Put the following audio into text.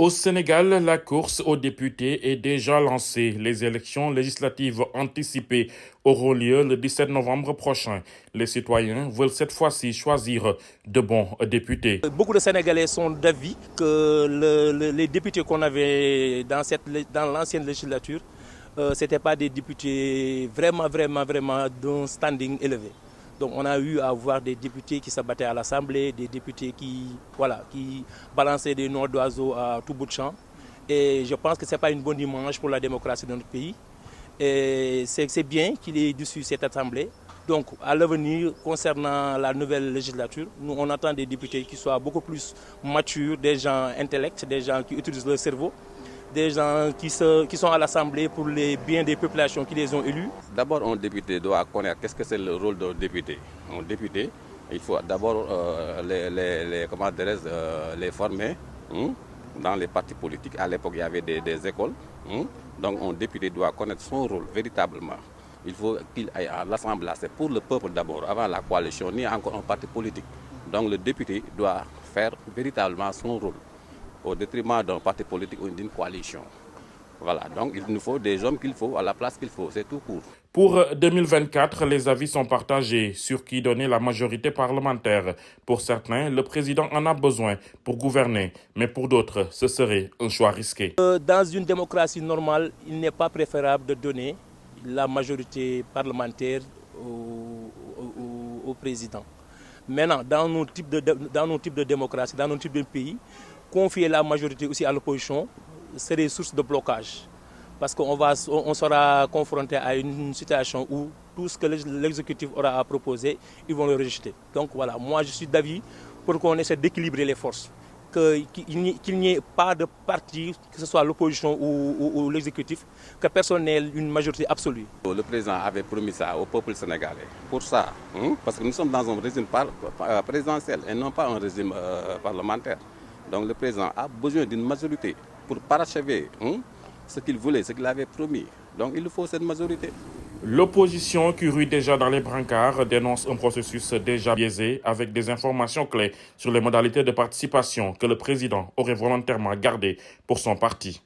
Au Sénégal, la course aux députés est déjà lancée. Les élections législatives anticipées auront lieu le 17 novembre prochain. Les citoyens veulent cette fois-ci choisir de bons députés. Beaucoup de Sénégalais sont d'avis que les députés qu'on avait dans l'ancienne législature, ce n'étaient pas des députés vraiment d'un standing élevé. Donc on a eu à voir des députés qui se battaient à l'Assemblée, des députés qui balançaient des noms d'oiseaux à tout bout de champ. Et je pense que ce n'est pas une bonne image pour la démocratie de notre pays. Et c'est bien qu'il ait dissous cette Assemblée. Donc à l'avenir, concernant la nouvelle législature, nous on attend des députés qui soient beaucoup plus matures, des gens intellects, des gens qui utilisent leur cerveau, des gens qui sont à l'Assemblée pour les biens des populations qui les ont élus. D'abord, un député doit connaître qu'est-ce que c'est le rôle d'un député. Un député, il faut d'abord les former dans les partis politiques. À l'époque, il y avait des écoles. Donc, un député doit connaître son rôle véritablement. Il faut qu'il aille à l'Assemblée. C'est pour le peuple d'abord, avant la coalition, ni encore un parti politique. Donc, le député doit faire véritablement son rôle, au détriment d'un parti politique ou d'une coalition. Voilà, donc il nous faut des hommes qu'il faut, à la place qu'il faut, c'est tout court. Pour 2024, les avis sont partagés sur qui donner la majorité parlementaire. Pour certains, le président en a besoin pour gouverner, mais pour d'autres, ce serait un choix risqué. Dans une démocratie normale, il n'est pas préférable de donner la majorité parlementaire au président. Maintenant, dans nos types de démocratie, dans nos types de pays, confier la majorité aussi à l'opposition serait source de blocage. Parce qu'on sera confronté à une situation où tout ce que l'exécutif aura à proposer, ils vont le rejeter. Donc voilà, moi je suis d'avis pour qu'on essaie d'équilibrer les forces. Qu'il n'y ait pas de parti, que ce soit l'opposition ou l'exécutif, que personne n'ait une majorité absolue. Le président avait promis ça au peuple sénégalais. Pour ça, parce que nous sommes dans un régime présidentiel et non pas un régime parlementaire. Donc le président a besoin d'une majorité pour parachever ce qu'il voulait, ce qu'il avait promis. Donc il faut cette majorité. L'opposition qui rue déjà dans les brancards dénonce un processus déjà biaisé avec des informations clés sur les modalités de participation que le président aurait volontairement gardées pour son parti.